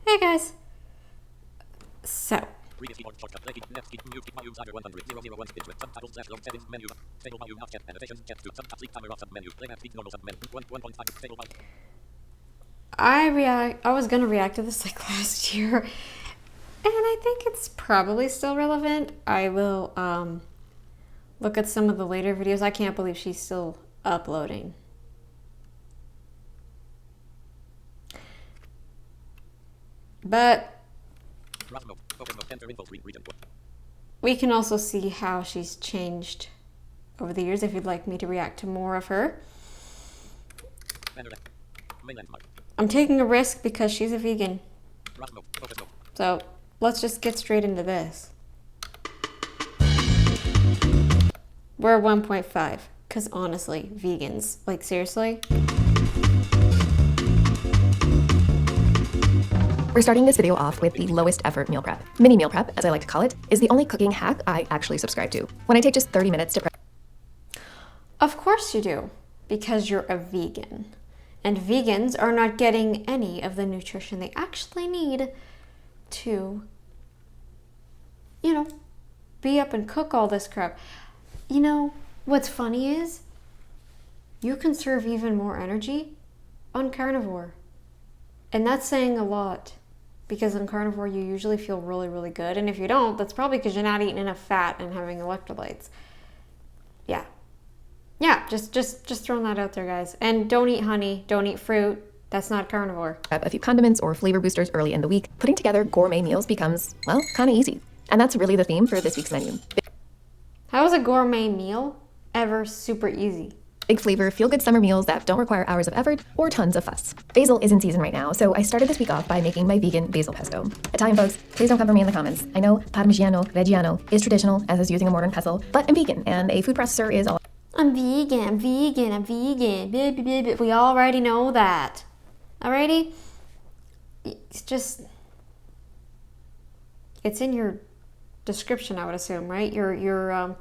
Hey guys. So. I was gonna react to this like last year, and I think it's probably still relevant. I will look at some of the later videos. I can't believe she's still uploading. But we can also see how she's changed over the years if you'd like me to react to more of her. I'm taking a risk because she's a vegan. So let's just get straight into this. We're 1.5 because honestly, vegans, like seriously. We're starting this video off with the lowest effort meal prep. Mini meal prep, as I like to call it, is the only cooking hack I actually subscribe to. When I take just 30 minutes to prep. Of course you do, because you're a vegan. And vegans are not getting any of the nutrition they actually need to, you know, be up and cook all this crap. You know, what's funny is you conserve even more energy on carnivore. And that's saying a lot. Because on carnivore, you usually feel really, really good. And if you don't, that's probably because you're not eating enough fat and having electrolytes. Yeah, just throwing that out there, guys. And don't eat honey, don't eat fruit. That's not carnivore. A few condiments or flavor boosters early in the week, putting together gourmet meals becomes, well, kind of easy. And that's really the theme for this week's menu. How is a gourmet meal ever super easy? Big flavor, feel-good summer meals that don't require hours of effort or tons of fuss. Basil is in season right now, so I started this week off by making my vegan basil pesto. Italian folks, please don't come for me in the comments. I know Parmigiano Reggiano is traditional, as is using a mortar and pestle, but I'm vegan, and a food processor is all. I'm vegan. We already know that. Alrighty? It's just... It's in your description, I would assume, right? Your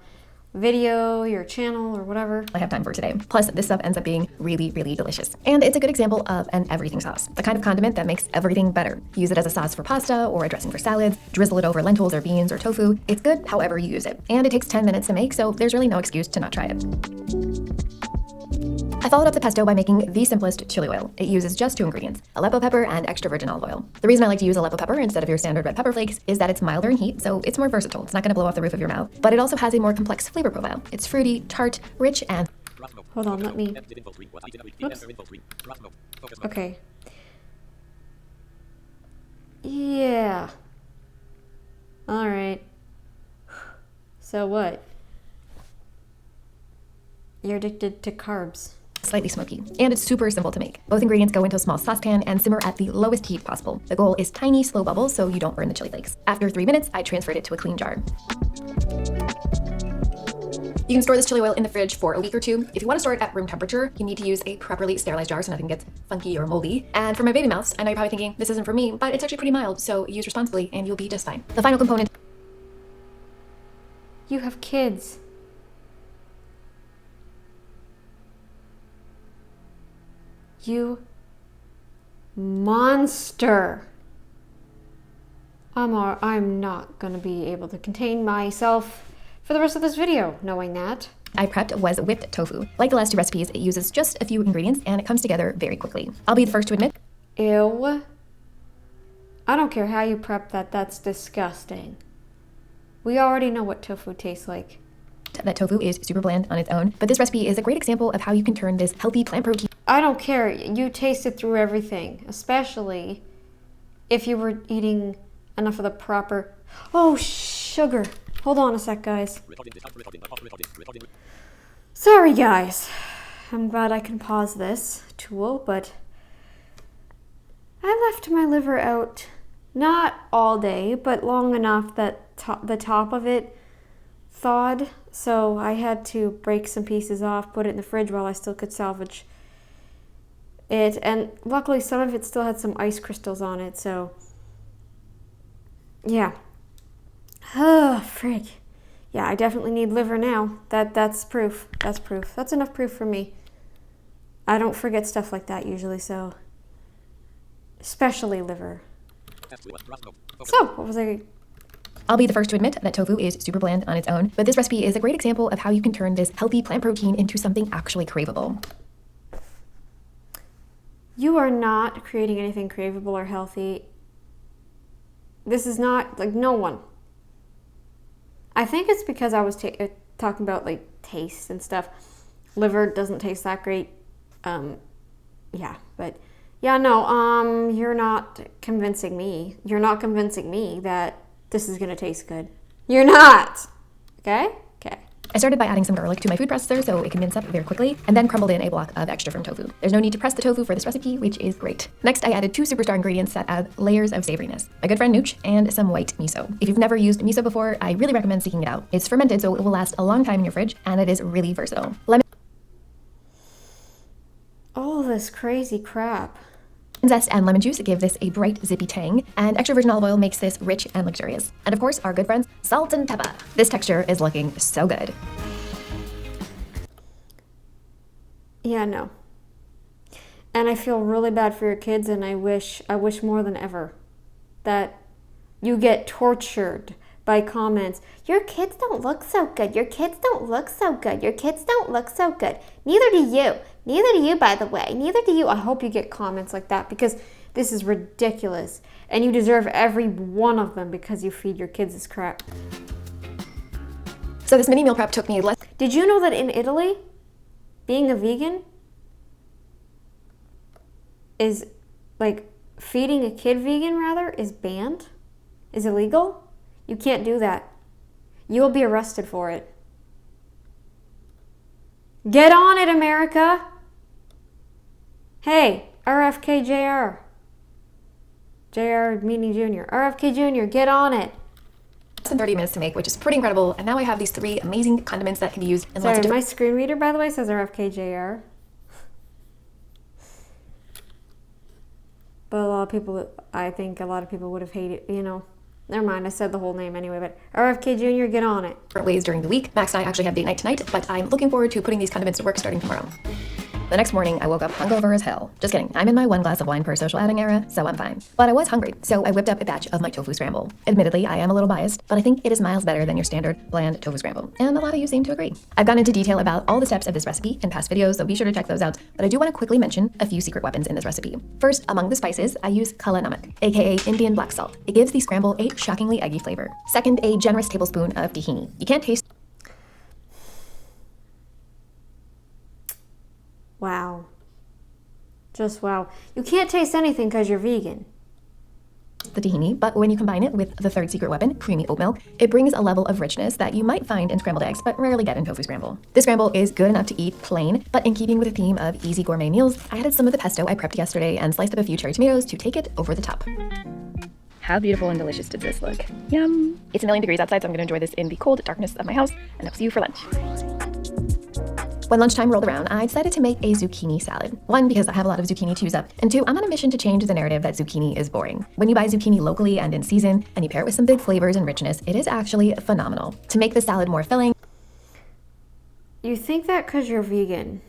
video, your channel, or whatever I have time for today. Plus, this stuff ends up being really, really delicious. And it's a good example of an everything sauce, the kind of condiment that makes everything better. Use it as a sauce for pasta or a dressing for salads, drizzle it over lentils or beans or tofu. It's good however you use it. And it takes 10 minutes to make, so there's really no excuse to not try it. I followed up the pesto by making the simplest chili oil. It uses just 2 ingredients, Aleppo pepper and extra virgin olive oil. The reason I like to use Aleppo pepper instead of your standard red pepper flakes is that it's milder in heat, so it's more versatile. It's not going to blow off the roof of your mouth, but it also has a more complex flavor profile. It's fruity, tart, rich, and... Hold on, let me... Oops. Okay. Yeah. Alright. So what? You're addicted to carbs. Slightly smoky, and it's super simple to make. Both ingredients go into a small saucepan and simmer at the lowest heat possible. The goal is tiny, slow bubbles so you don't burn the chili flakes. After 3 minutes, I transferred it to a clean jar. You can store this chili oil in the fridge for a week or 2. If you want to store it at room temperature, you need to use a properly sterilized jar so nothing gets funky or moldy. And for my baby mouths, I know you're probably thinking, this isn't for me, but it's actually pretty mild, so use responsibly and you'll be just fine. The final component... You have kids. You monster. I'm not gonna be able to contain myself for the rest of this video, knowing that. I prepped was whipped tofu. Like the last 2 recipes, it uses just a few ingredients and it comes together very quickly. I'll be the first to admit. Ew. I don't care how you prep that, that's disgusting. We already know what tofu tastes like. That tofu is super bland on its own, but this recipe is a great example of how you can turn this healthy plant protein. I don't care. You taste it through everything, especially if you were eating enough of the proper... Oh, sugar. Hold on a sec, guys. Sorry, guys. I'm glad I can pause this tool, but I left my liver out, not all day, but long enough that the top of it thawed, so I had to break some pieces off, put it in the fridge while I still could salvage it, and luckily some of it still had some ice crystals on it, so yeah. Oh, frig. Yeah, I definitely need liver now. That's proof. That's proof. That's enough proof for me. I don't forget stuff like that usually, so especially liver. So, what was I? I'll be the first to admit that tofu is super bland on its own, but this recipe is a great example of how you can turn this healthy plant protein into something actually craveable. You are not creating anything craveable or healthy. This is not, like, no one. I think it's because I was talking about, like, taste and stuff. Liver doesn't taste that great. Yeah, but yeah, no, you're not convincing me. You're not convincing me that this is gonna taste good. You're not. Okay? Okay. I started by adding some garlic to my food processor so it can mince up very quickly, and then crumbled in a block of extra firm tofu. There's no need to press the tofu for this recipe, which is great. Next, I added 2 superstar ingredients that add layers of savoriness. My good friend Nooch and some white miso. If you've never used miso before, I really recommend seeking it out. It's fermented, so it will last a long time in your fridge, and it is really versatile. All this crazy crap. Zest and lemon juice give this a bright, zippy tang, and extra virgin olive oil makes this rich and luxurious. And of course, our good friends, salt and pepper. This texture is looking so good. Yeah, no. And I feel really bad for your kids, and I wish more than ever that you get tortured by comments. Your kids don't look so good. Your kids don't look so good. Your kids don't look so good. Neither do you. Neither do you, by the way. Neither do you. I hope you get comments like that because this is ridiculous. And you deserve every one of them because you feed your kids this crap. So this mini meal prep took me less. Did you know that in Italy, being a vegan is, like, feeding a kid vegan, rather, is banned? Is illegal? You can't do that. You will be arrested for it. Get on it, America! Hey, RFK Jr. Jr. Meany Jr. RFK Jr., get on it. Less than 30 minutes to make, which is pretty incredible. And now I have these 3 amazing condiments that can be used in Sorry, lots of different. my screen reader, by the way, says RFK Jr. But I think a lot of people would have hated, Never mind, I said the whole name anyway, but RFK Jr., get on it. Different ways during the week. Max and I actually have date night tonight, but I'm looking forward to putting these condiments to work starting tomorrow. The next morning, I woke up hungover as hell. Just kidding, I'm in my 1 glass of wine per social outing era, so I'm fine. But I was hungry, so I whipped up a batch of my tofu scramble. Admittedly, I am a little biased, but I think it is miles better than your standard bland tofu scramble, and a lot of you seem to agree. I've gone into detail about all the steps of this recipe in past videos, so be sure to check those out, but I do want to quickly mention a few secret weapons in this recipe. First, among the spices, I use kala namak, aka Indian black salt. It gives the scramble a shockingly eggy flavor. Second, a generous tablespoon of tahini. You can't taste Wow. Just wow. You can't taste anything because you're vegan. the tahini, but when you combine it with the third secret weapon, creamy oat milk, it brings a level of richness that you might find in scrambled eggs, but rarely get in tofu scramble. This scramble is good enough to eat plain, but in keeping with the theme of easy gourmet meals, I added some of the pesto I prepped yesterday and sliced up a few cherry tomatoes to take it over the top. How beautiful and delicious does this look? Yum! It's a million degrees outside, so I'm gonna enjoy this in the cold darkness of my house, and I'll see you for lunch. When lunchtime rolled around, I decided to make a zucchini salad. 1, because I have a lot of zucchini to use up, and 2, I'm on a mission to change the narrative that zucchini is boring. When you buy zucchini locally and in season, and you pair it with some big flavors and richness, it is actually phenomenal. To make the salad more filling, You think that because you're vegan.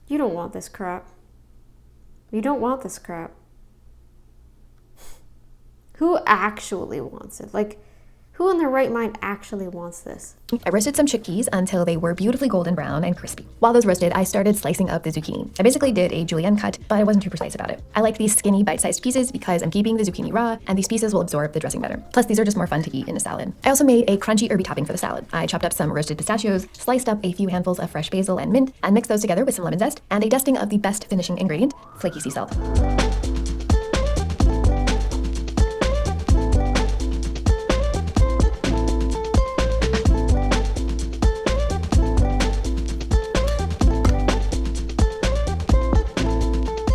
You don't want this crap. You don't want this crap. Who actually wants it? Like, who in their right mind actually wants this? I roasted some chickpeas until they were beautifully golden brown and crispy. While those roasted, I started slicing up the zucchini. I basically did a julienne cut, but I wasn't too precise about it. I like these skinny, bite-sized pieces because I'm keeping the zucchini raw, and these pieces will absorb the dressing better. Plus, these are just more fun to eat in a salad. I also made a crunchy herby topping for the salad. I chopped up some roasted pistachios, sliced up a few handfuls of fresh basil and mint, and mixed those together with some lemon zest, and a dusting of the best finishing ingredient, flaky sea salt.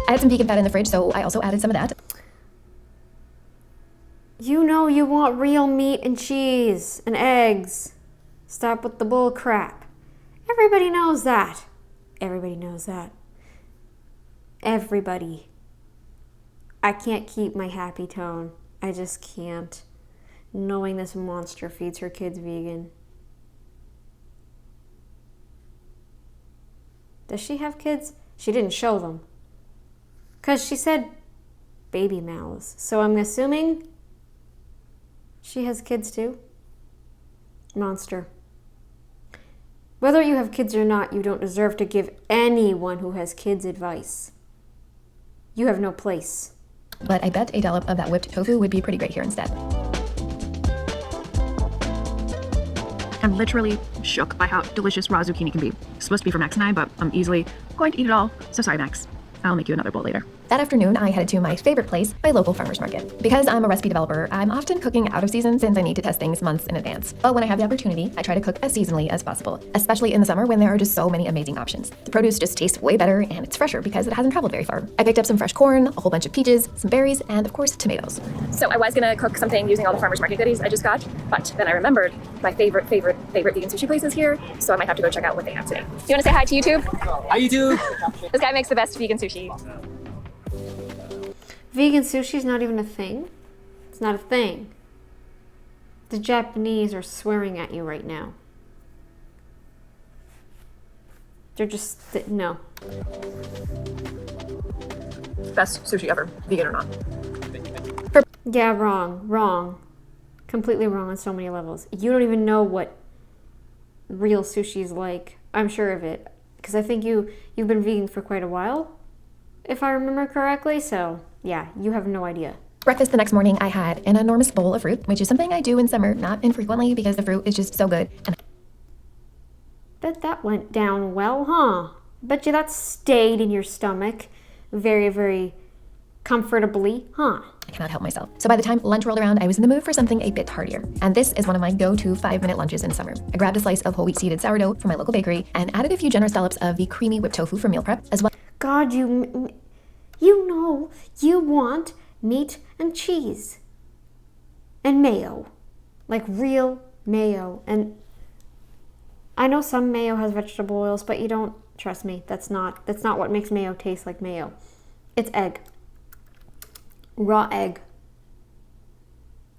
I had some vegan fat in the fridge, so I also added some of that. You know you want real meat and cheese and eggs. Stop with the bull crap. Everybody knows that. Everybody knows that. Everybody. I can't keep my happy tone. I just can't. Knowing this monster feeds her kids vegan. Does she have kids? She didn't show them. Because she said baby mouths. So I'm assuming she has kids too? Monster. Whether you have kids or not, you don't deserve to give anyone who has kids advice. You have no place. But I bet a dollop of that whipped tofu would be pretty great here instead. I'm literally shook by how delicious raw zucchini can be. It's supposed to be for Max and I, but I'm easily going to eat it all. So sorry, Max. I'll make you another bowl later. That afternoon, I headed to my favorite place, my local farmer's market. Because I'm a recipe developer, I'm often cooking out of season since I need to test things months in advance. But when I have the opportunity, I try to cook as seasonally as possible, especially in the summer when there are just so many amazing options. The produce just tastes way better and it's fresher because it hasn't traveled very far. I picked up some fresh corn, a whole bunch of peaches, some berries, and of course, tomatoes. So I was gonna cook something using all the farmer's market goodies I just got, but then I remembered my favorite vegan sushi place is here, so I might have to go check out what they have today. You wanna say hi to YouTube? Hi, YouTube! This guy makes the best vegan sushi. Vegan sushi is not even a thing? It's not a thing. The Japanese are swearing at you right now. They're just, no. Best sushi ever, vegan or not. Yeah, wrong. Completely wrong on so many levels. You don't even know what real sushi is like. I'm sure of it. Because I think you've been vegan for quite a while, if I remember correctly, so yeah, you have no idea. Breakfast the next morning, I had an enormous bowl of fruit, which is something I do in summer, not infrequently because the fruit is just so good. And Bet that went down well, huh? Bet you that stayed in your stomach very, very comfortably, huh? I cannot help myself. So by the time lunch rolled around, I was in the mood for something a bit heartier. And this is one of my go-to 5-minute lunches in summer. I grabbed a slice of whole wheat seeded sourdough from my local bakery and added a few generous dollops of the creamy whipped tofu from meal prep, as well. God, you know you want meat and cheese and mayo, like real mayo. And I know some mayo has vegetable oils, but you don't, trust me, that's not what makes mayo taste like mayo. It's egg. Raw egg.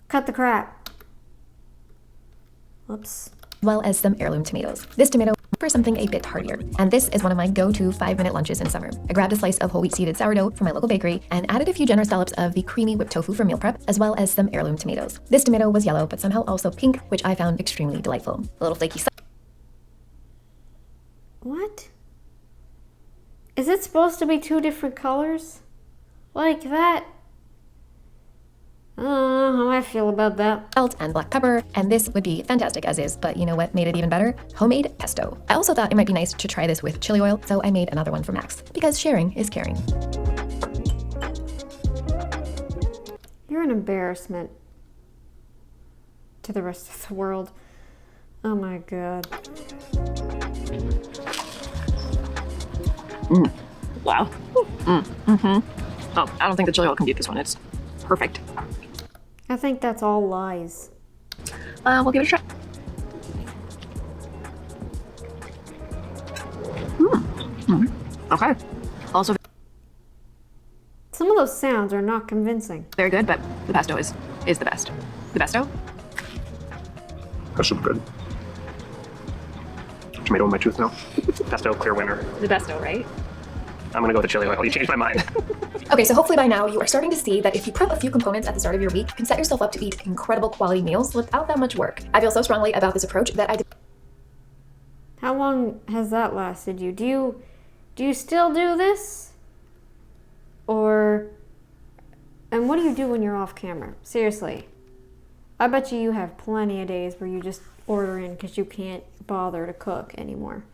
Cut the crap. Whoops. As well as some heirloom tomatoes. This tomato for something a bit heartier. And this is one of my go-to 5-minute lunches in summer. I grabbed a slice of whole wheat seeded sourdough from my local bakery and added a few generous dollops of the creamy whipped tofu from meal prep, as well as some heirloom tomatoes. This tomato was yellow, but somehow also pink, which I found extremely delightful. A little flaky. What? Is it supposed to be two different colors? Like that? I don't know how I feel about that. Salt and black pepper, and this would be fantastic as is, but you know what made it even better? Homemade pesto. I also thought it might be nice to try this with chili oil, so I made another one for Max, because sharing is caring. You're an embarrassment to the rest of the world. Oh my god. Wow. Oh, I don't think the chili oil can beat this one. It's perfect. I think that's all lies. We'll give it a try. Okay. Also Some of those sounds are not convincing. very good, but the pesto is the best. The pesto? That's super good. Tomato in my tooth now. Pesto, clear winner. The pesto, right? I'm gonna go with the chili oil. You changed my mind. Okay, so hopefully by now you are starting to see that if you prep a few components at the start of your week, you can set yourself up to eat incredible quality meals without that much work. I feel so strongly about this approach that I did. How long has that lasted you? Do you still do this? And what do you do when you're off camera? Seriously. I bet you have plenty of days where you just order in because you can't bother to cook anymore.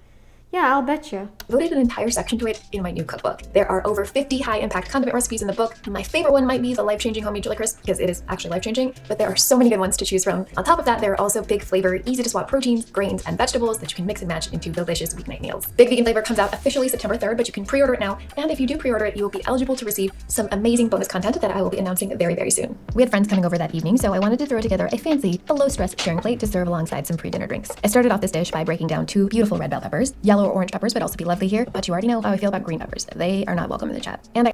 Yeah, I'll bet you. Devoted an entire section to it in my new cookbook. There are over 50 high-impact condiment recipes in the book. My favorite one might be the life-changing homemade chili crisp, because it is actually life-changing, but there are so many good ones to choose from. On top of that, there are also big flavor, easy-to-swap proteins, grains, and vegetables that you can mix and match into delicious weeknight meals. Big Vegan Flavor comes out officially September 3rd, but you can pre-order it now, and if you do pre-order it, you will be eligible to receive some amazing bonus content that I will be announcing very, very soon. We had friends coming over that evening, so I wanted to throw together a fancy, low-stress sharing plate to serve alongside some pre-dinner drinks. I started off this dish by breaking down 2 beautiful red bell peppers. Yellow or orange peppers would also be lovely here, but you already know how I feel about green peppers. They are not welcome in the chat. And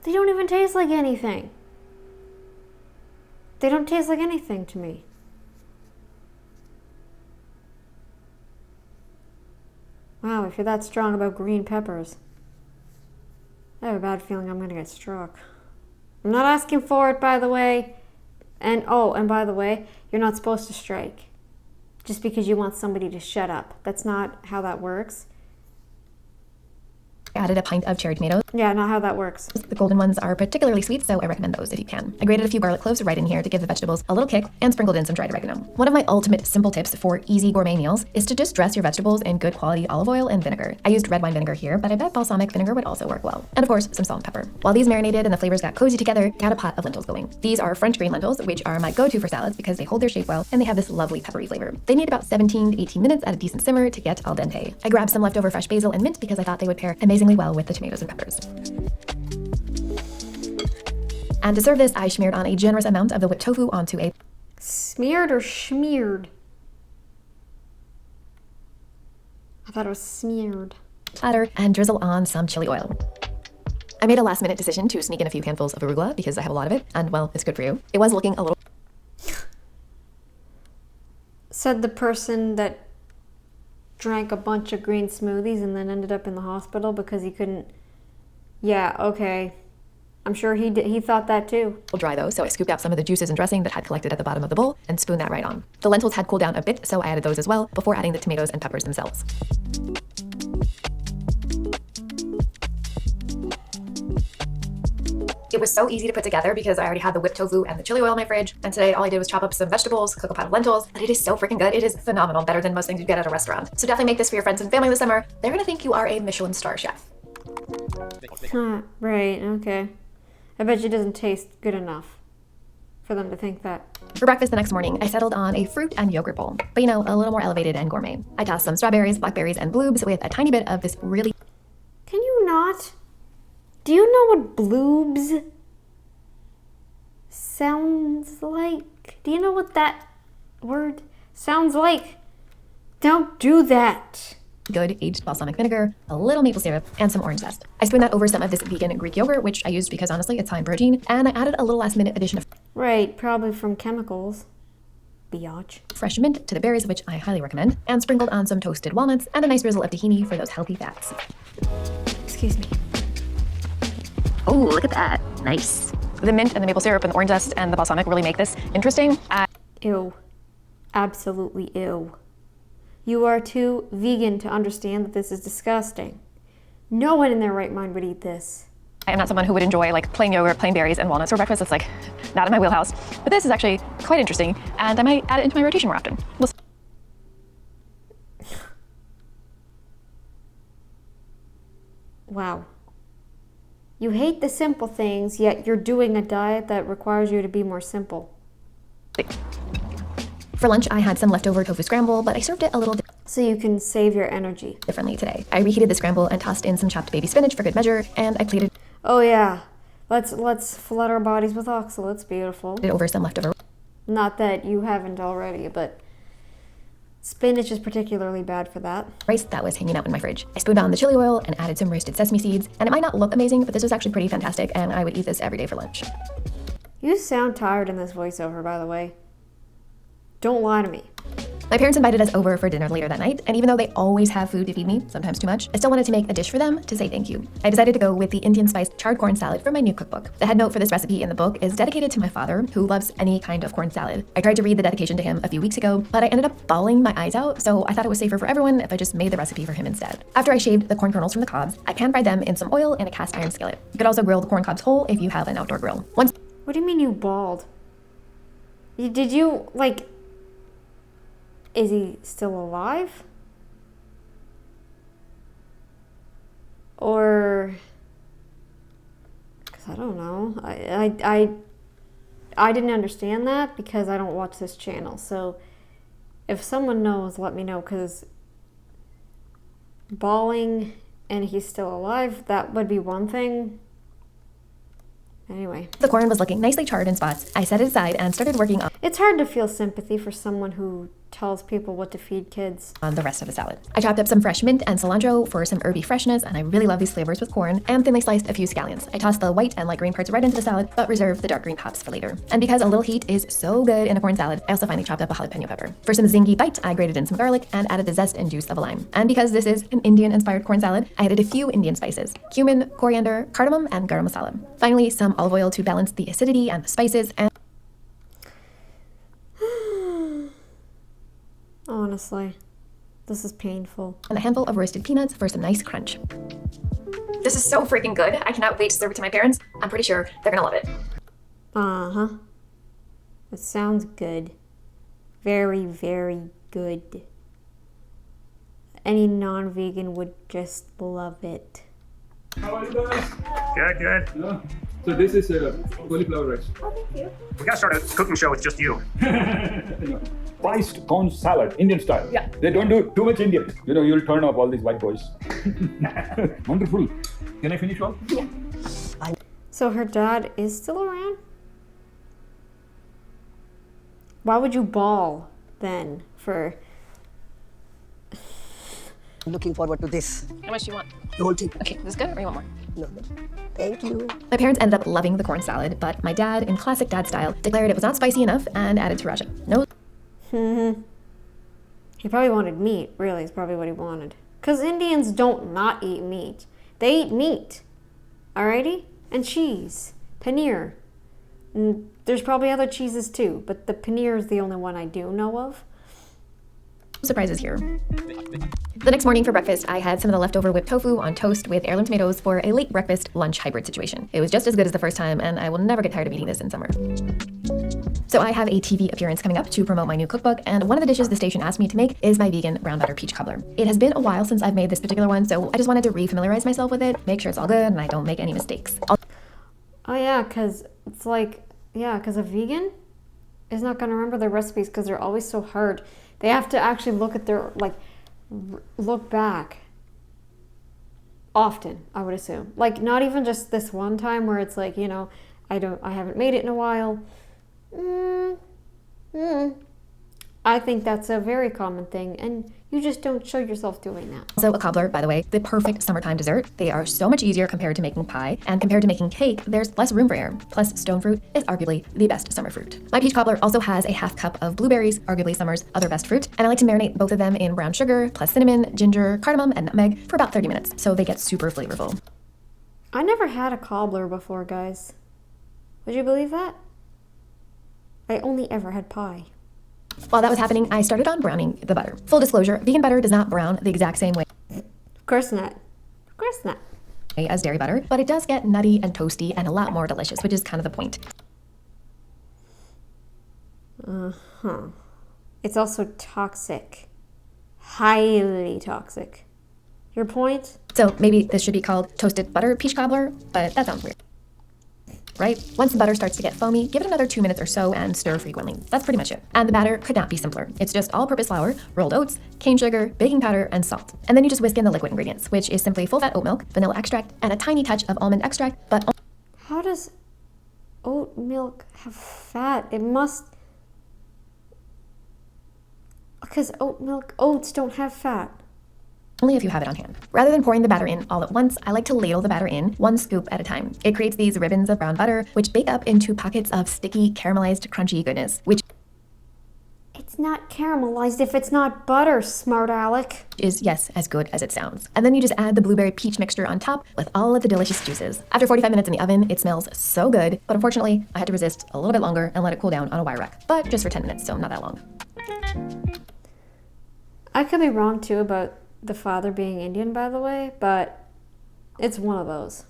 They don't even taste like anything. They don't taste like anything to me. Wow, if you're that strong about green peppers, I have a bad feeling I'm gonna get struck. I'm not asking for it, by the way. And by the way, you're not supposed to strike just because you want somebody to shut up. That's not how that works. I added a pint of cherry tomatoes. Yeah, not how that works. The golden ones are particularly sweet, so I recommend those if you can. I grated a few garlic cloves right in here to give the vegetables a little kick and sprinkled in some dried oregano. One of my ultimate simple tips for easy gourmet meals is to just dress your vegetables in good quality olive oil and vinegar. I used red wine vinegar here, but I bet balsamic vinegar would also work well. And of course, some salt and pepper. While these marinated and the flavors got cozy together, I had a pot of lentils going. These are French green lentils, which are my go-to for salads because they hold their shape well and they have this lovely peppery flavor. They need about 17 to 18 minutes at a decent simmer to get al dente. I grabbed some leftover fresh basil and mint because I thought they would pair amazingly well with the tomatoes and peppers. And to serve this, I smeared on a generous amount of the whipped tofu onto a Smeared or schmeared? I thought it was smeared. platter and drizzle on some chili oil. I made a last-minute decision to sneak in a few handfuls of arugula because I have a lot of it, and well, it's good for you. It was looking a little... Said the person that drank a bunch of green smoothies and then ended up in the hospital because he couldn't... Yeah, okay. I'm sure he thought that too. dry though, so I scooped out some of the juices and dressing that had collected at the bottom of the bowl and spooned that right on. The lentils had cooled down a bit, so I added those as well before adding the tomatoes and peppers themselves. It was so easy to put together because I already had the whipped tofu and the chili oil in my fridge, and today all I did was chop up some vegetables, cook a pot of lentils, but it is so freaking good. It is phenomenal, better than most things you get at a restaurant. So definitely make this for your friends and family this summer. They're gonna think you are a Michelin star chef. Huh, right, okay. I bet you it doesn't taste good enough for them to think that. For breakfast the next morning, I settled on a fruit and yogurt bowl, but you know, a little more elevated and gourmet. I tossed some strawberries, blackberries, and bloobs with a tiny bit of this really... Can you not? Do you know what bloobs sounds like? Do you know what that word sounds like? Don't do that. good aged balsamic vinegar, a little maple syrup, and some orange zest. I spooned that over some of this vegan Greek yogurt, which I used because honestly it's high in protein, and I added a little last minute addition of Right, probably from chemicals. Biatch. fresh mint to the berries, which I highly recommend, and sprinkled on some toasted walnuts and a nice drizzle of tahini for those healthy fats. Excuse me. Oh, look at that. Nice. The mint and the maple syrup and the orange zest and the balsamic really make this interesting. Ew. Absolutely ew. You are too vegan to understand that this is disgusting. No one in their right mind would eat this. I am not someone who would enjoy like plain yogurt, plain berries, and walnuts for breakfast. It's like not in my wheelhouse. But this is actually quite interesting, and I might add it into my rotation more often. We'll see. Wow. You hate the simple things, yet you're doing a diet that requires you to be more simple. For lunch, I had some leftover tofu scramble, but I served it a little So you can save your energy. differently today. I reheated the scramble and tossed in some chopped baby spinach for good measure, and I plated Oh yeah. Let's flood our bodies with oxalates. Beautiful. it over some leftover Not that you haven't already, but spinach is particularly bad for that. rice that was hanging out in my fridge. I spooned on the chili oil and added some roasted sesame seeds, and it might not look amazing, but this was actually pretty fantastic, and I would eat this every day for lunch. You sound tired in this voiceover, by the way. Don't lie to me. My parents invited us over for dinner later that night, and even though they always have food to feed me, sometimes too much, I still wanted to make a dish for them to say thank you. I decided to go with the Indian spiced charred corn salad from my new cookbook. The head note for this recipe in the book is dedicated to my father, who loves any kind of corn salad. I tried to read the dedication to him a few weeks ago, but I ended up bawling my eyes out, so I thought it was safer for everyone if I just made the recipe for him instead. After I shaved the corn kernels from the cobs, I pan-fried them in some oil in a cast iron skillet. You could also grill the corn cobs whole if you have an outdoor grill. Once What do you mean you bald? Did you, like... Is he still alive? Or... Because I don't know. I didn't understand that because I don't watch this channel. So if someone knows, let me know, because bawling and he's still alive, that would be one thing. Anyway. the corn was looking nicely charred in spots, I set it aside and started working on It's hard to feel sympathy for someone who tells people what to feed kids. On the rest of the salad. I chopped up some fresh mint and cilantro for some herby freshness, and I really love these flavors with corn, and thinly sliced a few scallions. I tossed the white and light green parts right into the salad, but reserved the dark green tops for later. And because a little heat is so good in a corn salad, I also finally chopped up a jalapeno pepper. For some zingy bite, I grated in some garlic and added the zest and juice of a lime. And because this is an Indian-inspired corn salad, I added a few Indian spices: cumin, coriander, cardamom, and garam masala. Finally, some olive oil to balance the acidity and the spices, and Honestly, this is painful. a handful of roasted peanuts for some nice crunch. This is so freaking good. I cannot wait to serve it to my parents. I'm pretty sure they're gonna love it. Uh-huh. It sounds good. Very, very good. Any non-vegan would just love it. How are you guys? Good, good. Yeah. So this is cauliflower rice. We gotta start a cooking show with just you. Spiced corn salad, Indian style. Yeah. They don't do too much Indian. You know, you'll turn off all these white boys. Wonderful. Can I finish all? Yeah. So her dad is still around? Why would you bawl then for... Looking forward to this. How much do you want? The whole thing. Okay, this is good, or you want more? No. Thank you. My parents ended up loving the corn salad, but my dad, in classic dad style, declared it was not spicy enough and added sriracha. No. He probably wanted meat, really, is probably what he wanted. Because Indians don't not eat meat. They eat meat. Alrighty? And cheese. Paneer. And there's probably other cheeses too, but the paneer is the only one I do know of. Surprises here. The next morning for breakfast, I had some of the leftover whipped tofu on toast with heirloom tomatoes for a late breakfast lunch hybrid situation. It was just as good as the first time, and I will never get tired of eating this in summer. So I have a TV appearance coming up to promote my new cookbook, and one of the dishes the station asked me to make is my vegan brown butter peach cobbler. It has been a while since I've made this particular one, so I just wanted to re-familiarize myself with it, make sure it's all good and I don't make any mistakes. Oh yeah, because it's like, yeah, because a vegan is not going to remember their recipes because they're always so hard. They have to actually look at their, like, look back often, I would assume. Like, not even just this one time where it's like, you know, I haven't made it in a while. I think that's a very common thing, and you just don't show yourself doing that. Also, a cobbler, by the way, the perfect summertime dessert. They are so much easier compared to making pie, and compared to making cake, there's less room for error. Plus, stone fruit is arguably the best summer fruit. My peach cobbler also has a half cup of blueberries, arguably summer's other best fruit, and I like to marinate both of them in brown sugar, plus cinnamon, ginger, cardamom, and nutmeg for about 30 minutes, so they get super flavorful. I never had a cobbler before, guys. Would you believe that? I only ever had pie. While that was happening, I started on browning the butter. Full disclosure, vegan butter does not brown the exact same way Of course not. Of course not. as dairy butter, but it does get nutty and toasty and a lot more delicious, which is kind of the point. It's also toxic. Highly toxic. Your point? So maybe this should be called toasted butter peach cobbler, but that sounds weird. Right? Once the butter starts to get foamy, give it another 2 minutes or so and stir frequently. That's pretty much it. And the batter could not be simpler. It's just all-purpose flour, rolled oats, cane sugar, baking powder, and salt. And then you just whisk in the liquid ingredients, which is simply full-fat oat milk, vanilla extract, and a tiny touch of almond extract, but How does oat milk have fat? It must... Because oats don't have fat. only if you have it on hand. Rather than pouring the batter in all at once, I like to ladle the batter in 1 scoop at a time. It creates these ribbons of brown butter, which bake up into pockets of sticky, caramelized, crunchy goodness, which It's not caramelized if it's not butter, smart Alec. is, yes, as good as it sounds. And then you just add the blueberry peach mixture on top with all of the delicious juices. After 45 minutes in the oven, it smells so good, but unfortunately, I had to resist a little bit longer and let it cool down on a wire rack. But just for 10 minutes, so not that long. I could be wrong too about the father being Indian, by the way, but it's one of those.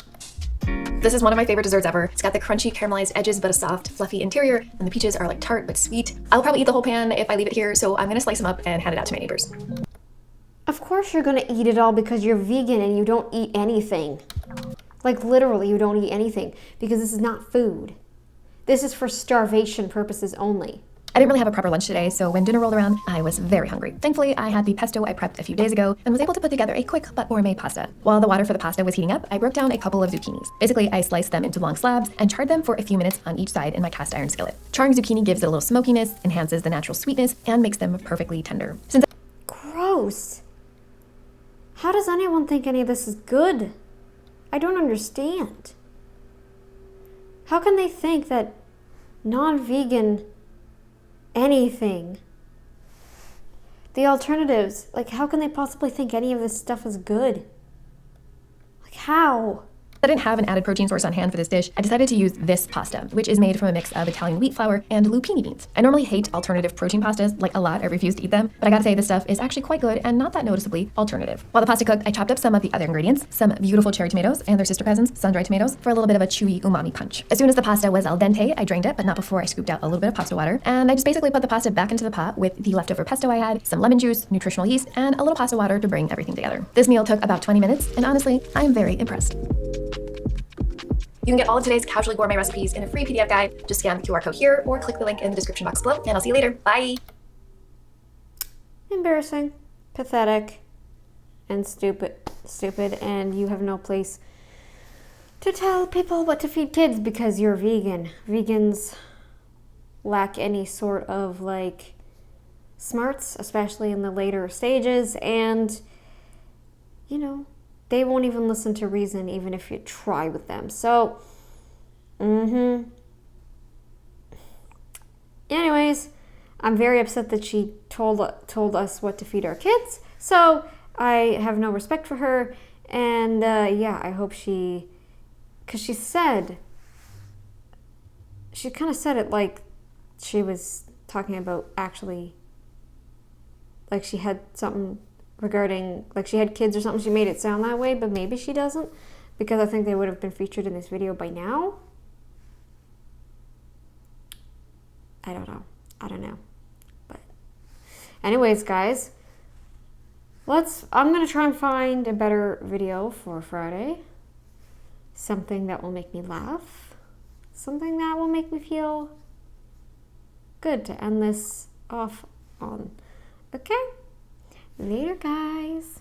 This is one of my favorite desserts ever. It's got the crunchy caramelized edges but a soft, fluffy interior, and the peaches are like tart but sweet. I'll probably eat the whole pan if I leave it here, so I'm gonna slice them up and hand it out to my neighbors. Of course you're gonna eat it all because you're vegan and you don't eat anything. Like literally, you don't eat anything because this is not food. This is for starvation purposes only. I didn't really have a proper lunch today, so when dinner rolled around, I was very hungry. Thankfully, I had the pesto I prepped a few days ago and was able to put together a quick but gourmet pasta. While the water for the pasta was heating up, I broke down a couple of zucchinis. Basically, I sliced them into long slabs and charred them for a few minutes on each side in my cast iron skillet. Charring zucchini gives it a little smokiness, enhances the natural sweetness, and makes them perfectly tender. Since Gross. How does anyone think any of this is good? I don't understand. How can they think that non-vegan anything, the alternatives, like how can they possibly think any of this stuff is good? Like how? I didn't have an added protein source on hand for this dish, I decided to use this pasta, which is made from a mix of Italian wheat flour and lupini beans. I normally hate alternative protein pastas, like a lot. I refuse to eat them, but I gotta say this stuff is actually quite good and not that noticeably alternative. While the pasta cooked, I chopped up some of the other ingredients, some beautiful cherry tomatoes and their sister cousins, sun-dried tomatoes, for a little bit of a chewy umami punch. As soon as the pasta was al dente, I drained it, but not before I scooped out a little bit of pasta water, and I just basically put the pasta back into the pot with the leftover pesto I had, some lemon juice, nutritional yeast, and a little pasta water to bring everything together. This meal took about 20 minutes, and honestly, I am very impressed. You can get all of today's casually gourmet recipes in a free PDF guide. Just scan the QR code here or click the link in the description box below, and I'll see you later. Bye! Embarrassing, pathetic, and stupid, and you have no place to tell people what to feed kids because you're vegan. Vegans lack any sort of like smarts, especially in the later stages, and you know, they won't even listen to reason even if you try with them. So, anyways, I'm very upset that she told us what to feed our kids. So I have no respect for her, and yeah, I hope because she kind of said it like she was talking about actually, like she had something regarding, like she had kids or something. She made it sound that way, but maybe she doesn't, because I think they would have been featured in this video by now. I don't know. But anyways, guys, I'm gonna try and find a better video for Friday. Something that will make me laugh. Something that will make me feel good to end this off on. Okay? Later, guys.